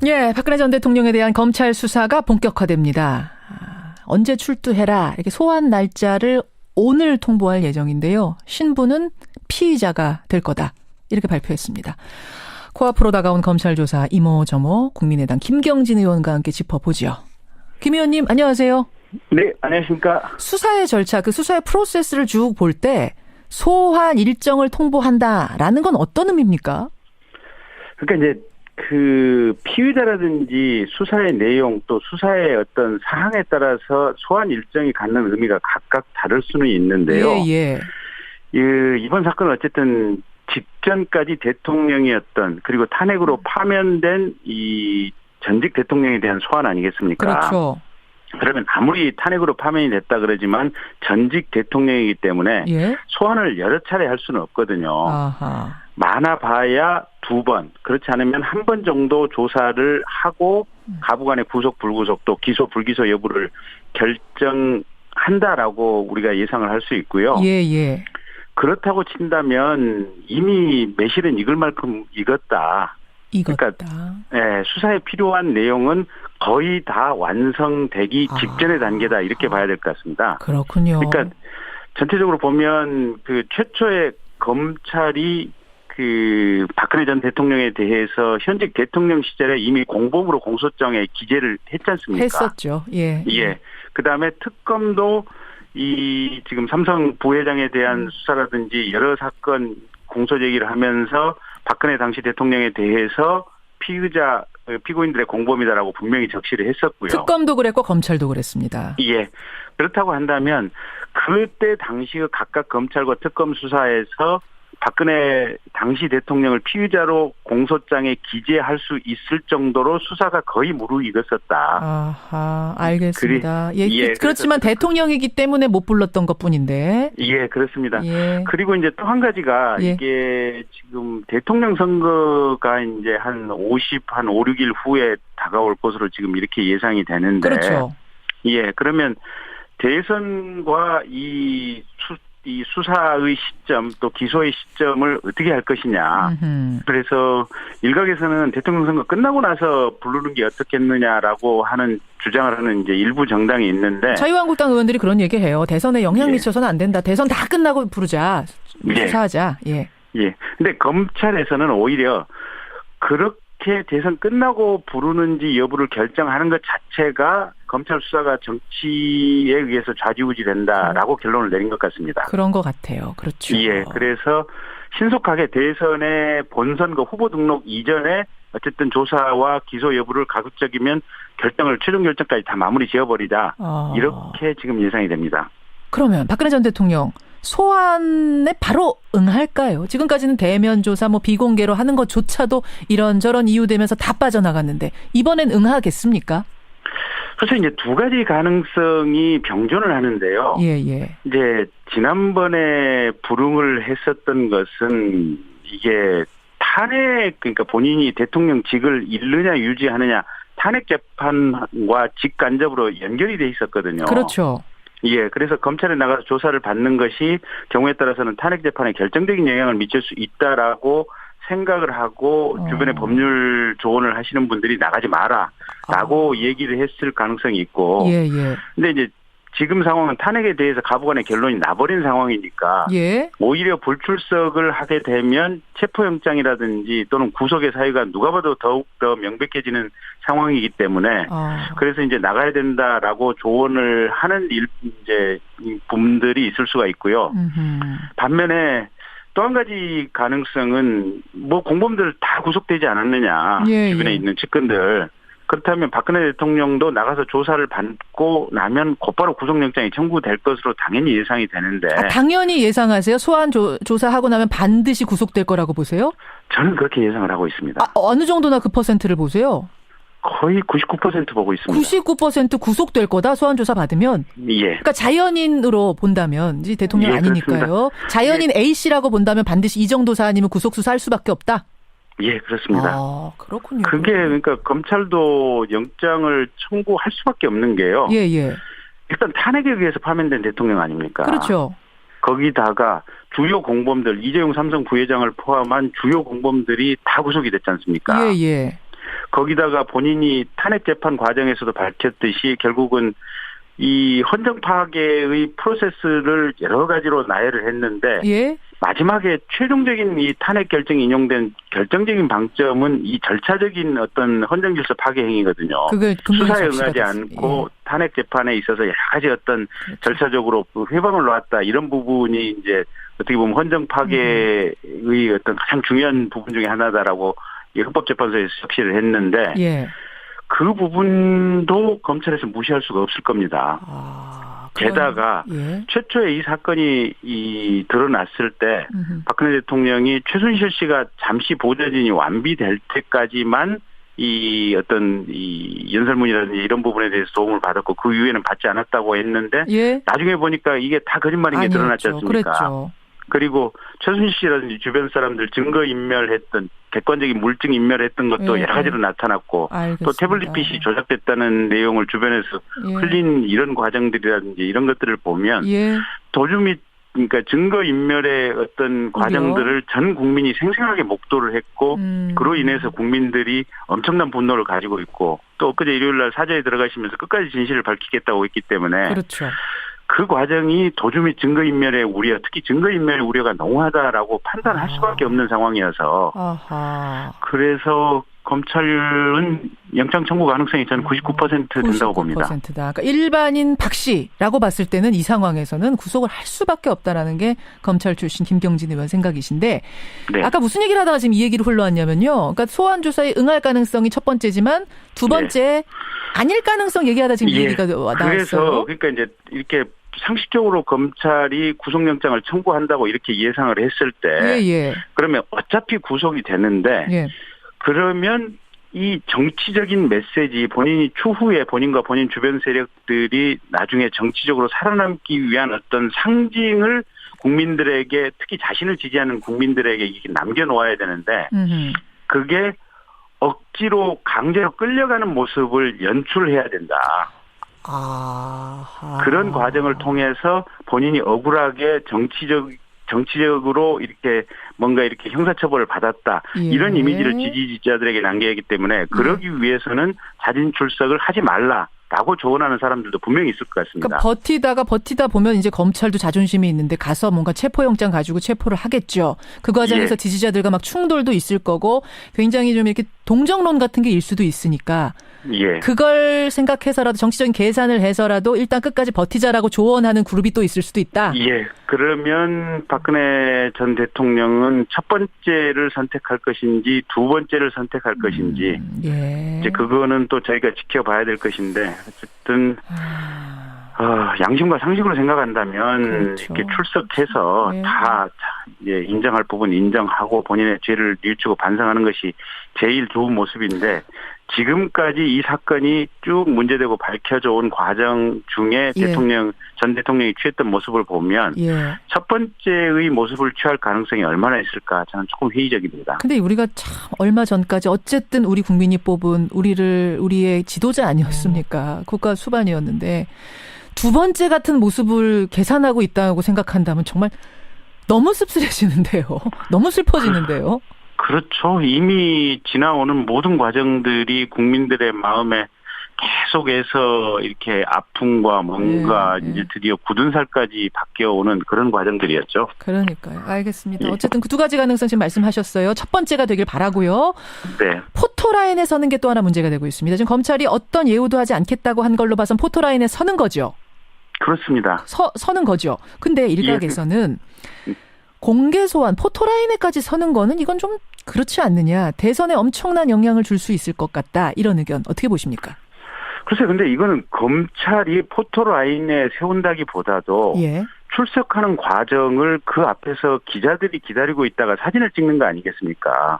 예, 박근혜 전 대통령에 대한 검찰 수사가 본격화됩니다. 언제 출두해라 이렇게 소환 날짜를 오늘 통보할 예정인데요. 신부는 피의자가 될 거다 이렇게 발표했습니다. 코앞으로 다가온 검찰 조사 이모저모 국민의당 김경진 의원과 함께 짚어보죠. 김 의원님 안녕하세요. 네, 안녕하십니까. 수사의 절차, 그 수사의 프로세스를 쭉 볼 때 소환 일정을 통보한다라는 건 어떤 의미입니까? 그러니까 이제 그 피의자라든지 수사의 내용 또 수사의 어떤 사항에 따라서 소환 일정이 갖는 의미가 각각 다를 수는 있는데요. 예. 이번 사건은 어쨌든 직전까지 대통령이었던 그리고 탄핵으로 파면된 이 전직 대통령에 대한 소환 아니겠습니까? 그렇죠. 그러면 아무리 탄핵으로 파면이 됐다 그러지만 전직 대통령이기 때문에 소환을 여러 차례 할 수는 없거든요. 아하. 많아봐야 2번, 그렇지 않으면 1번 정도 조사를 하고 가부간의 구속 불구속 또 기소 불기소 여부를 결정한다라고 우리가 예상을 할 수 있고요. 예. 그렇다고 친다면 이미 매실은 익을 만큼 익었다. 그러니까 수사에 필요한 내용은 거의 다 완성되기 직전의 단계다 이렇게 봐야 될 것 같습니다. 그렇군요. 그러니까 전체적으로 보면 그 최초의 검찰이 그 박근혜 전 대통령에 대해서 현직 대통령 시절에 이미 공범으로 공소장에 기재를 했지 않습니까? 했었죠. 예. 그다음에 특검도 이 지금 삼성 부회장에 대한 수사라든지 여러 사건 공소 제기를 하면서 박근혜 당시 대통령에 대해서 피고인들의 공범이다라고 분명히 적시를 했었고요. 특검도 그랬고 검찰도 그랬습니다. 예. 그렇다고 한다면 그때 당시 각각 검찰과 특검 수사에서 박근혜 당시 대통령을 피의자로 공소장에 기재할 수 있을 정도로 수사가 거의 무르익었었다. 아하, 알겠습니다. 그렇지만 대통령이기 때문에 못 불렀던 것뿐인데. 예, 그렇습니다. 그리고 이제 또 한 가지가 이게 지금 대통령 선거가 이제 한 5, 6일 후에 다가올 것으로 지금 이렇게 예상이 되는데. 그렇죠. 예, 그러면 대선과 이 수사의 시점 또 기소의 시점을 어떻게 할 것이냐. 그래서 일각에서는 대통령 선거 끝나고 나서 부르는 게 어떻겠느냐라고 하는 주장을 하는 이제 일부 정당이 있는데 자유한국당 의원들이 그런 얘기해요. 대선에 영향 미쳐서는 안 된다. 대선 다 끝나고 부르자. 수사하자. 근데 검찰에서는 오히려 그렇게 대선 끝나고 부르는지 여부를 결정하는 것 자체가 검찰 수사가 정치에 의해서 좌지우지된다라고 결론을 내린 것 같습니다. 그런 것 같아요. 그렇죠. 그래서 신속하게 대선의 본선거 후보 등록 이전에 어쨌든 조사와 기소 여부를 가급적이면 최종 결정까지 다 마무리 지어버리자. 이렇게 지금 예상이 됩니다. 그러면 박근혜 전 대통령 소환에 바로 응할까요? 지금까지는 대면 조사 비공개로 하는 것조차도 이런저런 이유 되면서 다 빠져나갔는데 이번엔 응하겠습니까? 그래서 이제 두 가지 가능성이 병존을 하는데요. 이제 지난번에 불응을 했었던 것은 이게 탄핵, 그러니까 본인이 대통령직을 잃느냐 유지하느냐 탄핵 재판과 직간접으로 연결이 돼 있었거든요. 그렇죠. 그래서 검찰에 나가서 조사를 받는 것이 경우에 따라서는 탄핵 재판에 결정적인 영향을 미칠 수 있다라고 생각을 하고 주변에 법률 조언을 하시는 분들이 나가지 마라라고 얘기를 했을 가능성이 있고. 근데 이제 지금 상황은 탄핵에 대해서 가부간의 결론이 나버린 상황이니까 오히려 불출석을 하게 되면 체포영장이라든지 또는 구속의 사유가 누가 봐도 더욱 더 명백해지는 상황이기 때문에 그래서 이제 나가야 된다라고 조언을 하는 이제 분들이 있을 수가 있고요. 반면에 또 한 가지 가능성은 공범들 다 구속되지 않았느냐. 주변에 있는 측근들. 그렇다면 박근혜 대통령도 나가서 조사를 받고 나면 곧바로 구속영장이 청구될 것으로 당연히 예상이 되는데. 당연히 예상하세요? 소환 조사하고 나면 반드시 구속될 거라고 보세요? 저는 그렇게 예상을 하고 있습니다. 어느 정도나 그 퍼센트를 보세요? 거의 99% 보고 있습니다. 99% 구속될 거다 소환 조사 받으면. 그러니까 자연인으로 본다면 이제 대통령 아니니까요. 그렇습니다. 자연인 A 씨라고 본다면 반드시 이 정도 사안이면 구속 수사할 수밖에 없다. 그렇습니다. 그렇군요. 그게 그러니까 검찰도 영장을 청구할 수밖에 없는 게요. 일단 탄핵에 의해서 파면된 대통령 아닙니까? 그렇죠. 거기다가 주요 공범들 이재용 삼성 부회장을 포함한 주요 공범들이 다 구속이 됐지 않습니까? 거기다가 본인이 탄핵 재판 과정에서도 밝혔듯이 결국은 이 헌정 파괴의 프로세스를 여러 가지로 나열을 했는데 예. 마지막에 최종적인 이 탄핵 결정이 인용된 결정적인 방점은 이 절차적인 어떤 헌정 질서 파괴 행위거든요. 그걸 수사에 응하지 않고 탄핵 재판에 있어서 여러 가지 어떤 그렇죠. 절차적으로 회방을 놓았다 이런 부분이 이제 어떻게 보면 헌정 파괴의 어떤 가장 중요한 부분 중에 하나다라고 이 헌법재판소에서 적시를 했는데 예. 그 부분도 검찰에서 무시할 수가 없을 겁니다. 게다가 예. 최초에 이 사건이 드러났을 때 박근혜 대통령이 최순실 씨가 잠시 보좌진이 완비될 때까지만 이 어떤 이 연설문이라든지 이런 부분에 대해서 도움을 받았고 그 이후에는 받지 않았다고 했는데 예. 나중에 보니까 이게 다 거짓말인 게 드러났지 않습니까? 그랬죠. 그리고 최순실 씨라든지 주변 사람들 증거인멸했던 객관적인 물증 인멸했던 것도 예, 여러 가지로 나타났고 알겠습니다. 또 태블릿 PC 조작됐다는 내용을 주변에서 예. 흘린 이런 과정들이라든지 이런 것들을 보면 예. 도주 및 그러니까 증거인멸의 어떤 과정들을 전 국민이 생생하게 목도를 했고 그로 인해서 국민들이 엄청난 분노를 가지고 있고 또 엊그제 일요일 날 사저에 들어가시면서 끝까지 진실을 밝히겠다고 했기 때문에 그렇죠. 그 과정이 도주 및 증거인멸의 우려, 특히 증거인멸의 우려가 농후하다라고 판단할 수밖에 없는 상황이어서 아하. 그래서 검찰은 영장 청구 가능성이 저는 99% 된다고 봅니다. 99%다. 그러니까 일반인 박 씨라고 봤을 때는 이 상황에서는 구속을 할 수밖에 없다라는 게 검찰 출신 김경진 의원 생각이신데 네. 아까 무슨 얘기를 하다가 지금 이 얘기로 흘러왔냐면요. 그러니까 소환 조사에 응할 가능성이 첫 번째지만 두 번째 아닐 가능성 얘기하다 지금 이 얘기가 나왔어요. 그래서 그러니까 이제 이렇게 상식적으로 검찰이 구속영장을 청구한다고 이렇게 예상을 했을 때 그러면 어차피 구속이 되는데 그러면 이 정치적인 메시지 본인이 추후에 본인과 본인 주변 세력들이 나중에 정치적으로 살아남기 위한 어떤 상징을 국민들에게 특히 자신을 지지하는 국민들에게 이렇게 남겨놓아야 되는데 그게 억지로 강제로 끌려가는 모습을 연출해야 된다. 그런 과정을 통해서 본인이 억울하게 정치적으로 이렇게 뭔가 이렇게 형사처벌을 받았다. 이런 이미지를 지지자들에게 남겨야하기 때문에 그러기 위해서는 자진 출석을 하지 말라라고 조언하는 사람들도 분명히 있을 것 같습니다. 그러니까 버티다 보면 이제 검찰도 자존심이 있는데 가서 뭔가 체포영장 가지고 체포를 하겠죠. 그 과정에서 지지자들과 막 충돌도 있을 거고 굉장히 좀 이렇게 동정론 같은 게 일 수도 있으니까 그걸 생각해서라도 정치적인 계산을 해서라도 일단 끝까지 버티자라고 조언하는 그룹이 또 있을 수도 있다. 그러면 박근혜 전 대통령은 첫 번째를 선택할 것인지 두 번째를 선택할 것인지 이제 그거는 또 저희가 지켜봐야 될 것인데 어쨌든 양심과 상식으로 생각한다면 이렇게 출석해서 다 인정할 부분 인정하고 본인의 죄를 뉘우치고 반성하는 것이 제일 좋은 모습인데 지금까지 이 사건이 쭉 문제되고 밝혀져 온 과정 중에 전 대통령이 취했던 모습을 보면 첫 번째의 모습을 취할 가능성이 얼마나 있을까 저는 조금 회의적입니다. 근데 우리가 참 얼마 전까지 어쨌든 우리 국민이 뽑은 우리의 지도자 아니었습니까? 국가 수반이었는데 두 번째 같은 모습을 계산하고 있다고 생각한다면 정말 너무 씁쓸해지는데요. 너무 슬퍼지는데요. 그렇죠. 이미 지나오는 모든 과정들이 국민들의 마음에 계속해서 이렇게 아픔과 뭔가 이제 드디어 굳은 살까지 바뀌어오는 그런 과정들이었죠. 그러니까요. 알겠습니다. 어쨌든 그 두 가지 가능성 지금 말씀하셨어요. 첫 번째가 되길 바라고요. 포토라인에 서는 게 또 하나 문제가 되고 있습니다. 지금 검찰이 어떤 예우도 하지 않겠다고 한 걸로 봐선 포토라인에 서는 거죠. 그렇습니다. 서는 거죠. 근데 일각에서는 공개 소환, 포토라인에까지 서는 거는 이건 좀 그렇지 않느냐. 대선에 엄청난 영향을 줄 수 있을 것 같다. 이런 의견 어떻게 보십니까? 글쎄 근데 이거는 검찰이 포토라인에 세운다기보다도 출석하는 과정을 그 앞에서 기자들이 기다리고 있다가 사진을 찍는 거 아니겠습니까?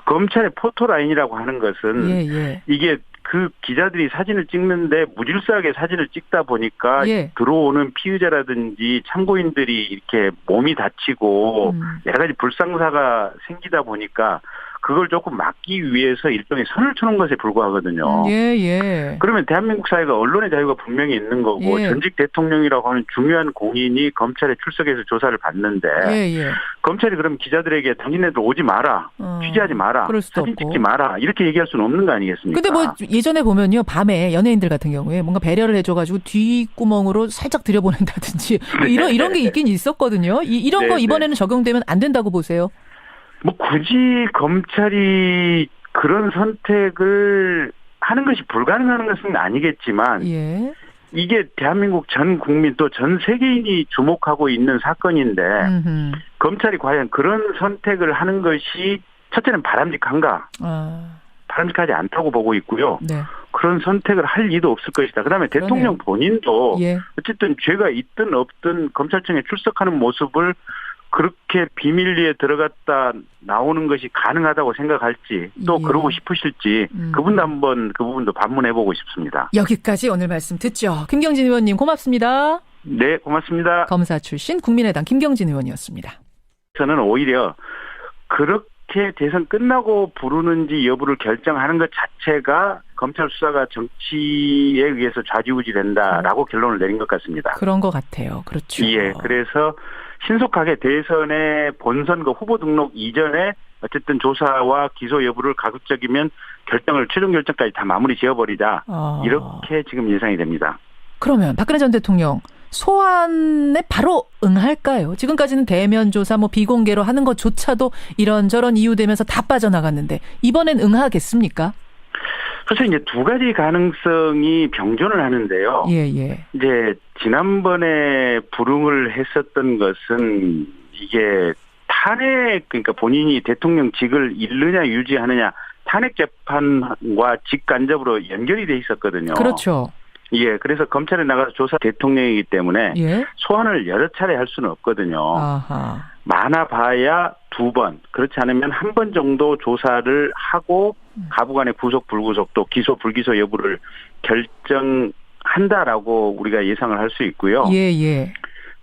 검찰의 포토라인이라고 하는 것은 이게 그 기자들이 사진을 찍는데 무질서하게 사진을 찍다 보니까 들어오는 피의자라든지 참고인들이 이렇게 몸이 다치고 여러 가지 불상사가 생기다 보니까 그걸 조금 막기 위해서 일종의 선을 쳐놓은 것에 불과하거든요. 예. 그러면 대한민국 사회가 언론의 자유가 분명히 있는 거고 예. 전직 대통령이라고 하는 중요한 공인이 검찰에 출석해서 조사를 받는데 예. 검찰이 그럼 기자들에게 당신네들 오지 마라, 취재하지 마라, 그럴 수도 사진 없고. 찍지 마라 이렇게 얘기할 수는 없는 거 아니겠습니까? 근데 뭐 예전에 보면요, 밤에 연예인들 같은 경우에 뭔가 배려를 해줘가지고 뒷구멍으로 살짝 들여보낸다든지 뭐 이런 게 있긴 있었거든요. 이런 거 이번에는 적용되면 안 된다고 보세요? 뭐 굳이 검찰이 그런 선택을 하는 것이 불가능한 것은 아니겠지만 예. 이게 대한민국 전 국민 또 전 세계인이 주목하고 있는 사건인데 검찰이 과연 그런 선택을 하는 것이 첫째는 바람직한가? 바람직하지 않다고 보고 있고요. 네. 그런 선택을 할 리도 없을 것이다. 그다음에 그러네요. 대통령 본인도 예. 어쨌든 죄가 있든 없든 검찰청에 출석하는 모습을 그렇게 비밀리에 들어갔다 나오는 것이 가능하다고 생각할지 또 예. 그러고 싶으실지 그분도 한번 그 부분도 반문해보고 싶습니다. 여기까지 오늘 말씀 듣죠. 김경진 의원님 고맙습니다. 네, 고맙습니다. 검사 출신 국민의당 김경진 의원이었습니다. 저는 오히려 그렇게 대선 끝나고 부르는지 여부를 결정하는 것 자체가 검찰 수사가 정치에 의해서 좌지우지된다라고 결론을 내린 것 같습니다. 그런 것 같아요. 그렇죠. 예, 그래서 신속하게 대선의 본선거 후보 등록 이전에 어쨌든 조사와 기소 여부를 가급적이면 최종 결정까지 다 마무리 지어버리자. 이렇게 지금 예상이 됩니다. 그러면 박근혜 전 대통령 소환에 바로 응할까요? 지금까지는 대면 조사 비공개로 하는 것조차도 이런저런 이유 되면서 다 빠져나갔는데 이번엔 응하겠습니까? 사실 이제 두 가지 가능성이 병존을 하는데요. 예. 이제 지난번에 불응을 했었던 것은 이게 탄핵, 그러니까 본인이 대통령직을 잃느냐 유지하느냐 탄핵 재판과 직간접으로 연결이 돼 있었거든요. 그렇죠. 예, 그래서 검찰에 나가서 조사 대통령이기 때문에 예. 소환을 여러 차례 할 수는 없거든요. 아하. 많아봐야 2번, 그렇지 않으면 1번 정도 조사를 하고 가부간의 구속 불구속 또 기소 불기소 여부를 결정한다라고 우리가 예상을 할 수 있고요. 예.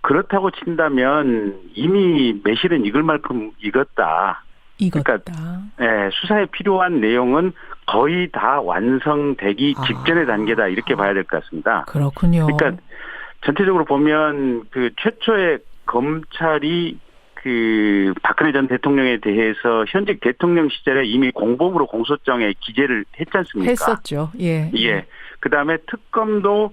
그렇다고 친다면 이미 매실은 익을 만큼 익었다. 그러니까 수사에 필요한 내용은 거의 다 완성되기 직전의 단계다 이렇게 봐야 될 것 같습니다. 그렇군요. 그러니까 전체적으로 보면 그 최초의 검찰이 그 박근혜 전 대통령에 대해서 현직 대통령 시절에 이미 공범으로 공소장에 기재를 했지 않습니까? 했었죠. 예. 그다음에 특검도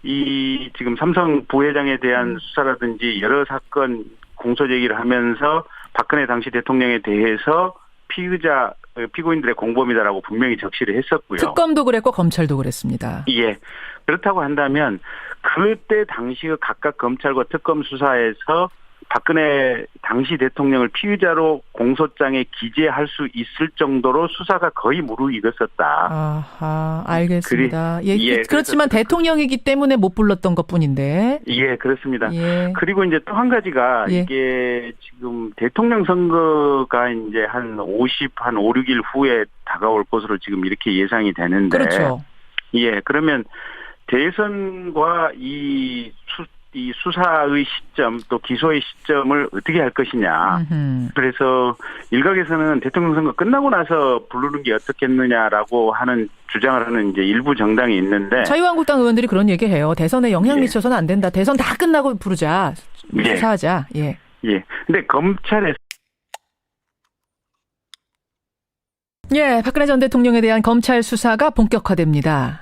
이 지금 삼성 부회장에 대한 수사라든지 여러 사건 공소 제기를 하면서 박근혜 당시 대통령에 대해서 피고인들의 공범이다라고 분명히 적시를 했었고요. 특검도 그랬고 검찰도 그랬습니다. 예. 그렇다고 한다면 그때 당시 각각 검찰과 특검 수사에서 박근혜 당시 대통령을 피의자로 공소장에 기재할 수 있을 정도로 수사가 거의 무르익었었다. 아하, 알겠습니다. 그렇지만 대통령이기 때문에 못 불렀던 것뿐인데. 예, 그렇습니다. 예. 그리고 이제 또 한 가지가 이게 지금 대통령 선거가 이제 한 5, 6일 후에 다가올 것으로 지금 이렇게 예상이 되는데. 그렇죠. 예, 그러면 대선과 이 수사의 시점 또 기소의 시점을 어떻게 할 것이냐. 그래서 일각에서는 대통령 선거 끝나고 나서 부르는 게 어떻겠느냐라고 하는 주장을 하는 이제 일부 정당이 있는데 자유한국당 의원들이 그런 얘기해요. 대선에 영향 미쳐서는 안 된다. 대선 다 끝나고 부르자. 수사하자. 예. 근데 검찰에서 박근혜 전 대통령에 대한 검찰 수사가 본격화됩니다.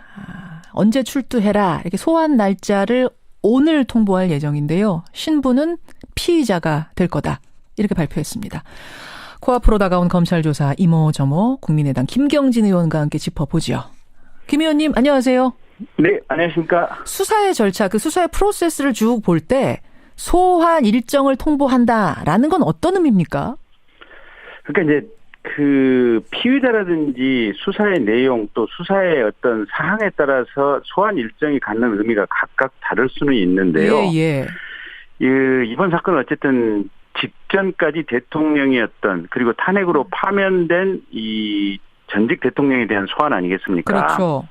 언제 출두해라. 이렇게 소환 날짜를 오늘 통보할 예정인데요. 신부는 피의자가 될 거다. 이렇게 발표했습니다. 코앞으로 다가온 검찰 조사 이모저모 국민의당 김경진 의원과 함께 짚어보죠. 김 의원님 안녕하세요. 네, 안녕하십니까. 수사의 절차, 그 수사의 프로세스를 쭉 볼 때 소환 일정을 통보한다라는 건 어떤 의미입니까? 그러니까 이제 그 피의자라든지 수사의 내용 또 수사의 어떤 사항에 따라서 소환 일정이 갖는 의미가 각각 다를 수는 있는데요. 이번 사건은 어쨌든 직전까지 대통령이었던 그리고 탄핵으로 파면된 이 전직 대통령에 대한 소환 아니겠습니까? 그렇죠.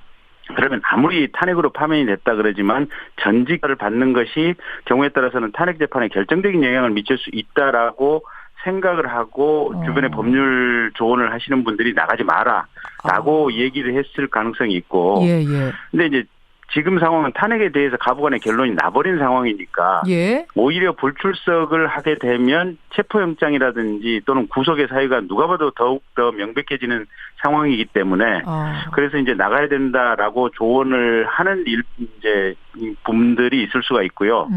그러면 아무리 탄핵으로 파면이 됐다 그러지만 전직을 받는 것이 경우에 따라서는 탄핵 재판에 결정적인 영향을 미칠 수 있다라고 생각을 하고 주변에 법률 조언을 하시는 분들이 나가지 마라라고 얘기를 했을 가능성이 있고. 예, 예. 근데 이제 지금 상황은 탄핵에 대해서 가부간의 결론이 나버린 상황이니까 예. 오히려 불출석을 하게 되면 체포영장이라든지 또는 구속의 사유가 누가 봐도 더욱 더 명백해지는 상황이기 때문에 그래서 이제 나가야 된다라고 조언을 하는 이제 분들이 있을 수가 있고요.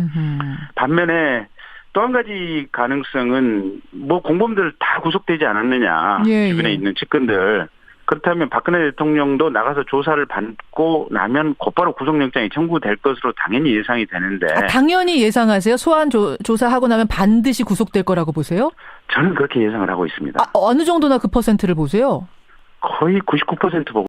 반면에 또 한 가지 가능성은 뭐 공범들 다 구속되지 않았느냐. 예, 주변에 예. 있는 측근들. 그렇다면 박근혜 대통령도 나가서 조사를 받고 나면 곧바로 구속영장이 청구될 것으로 당연히 예상이 되는데. 당연히 예상하세요? 소환 조사하고 나면 반드시 구속될 거라고 보세요? 저는 그렇게 예상을 하고 있습니다. 어느 정도나 그 퍼센트를 보세요? 거의 99% 보고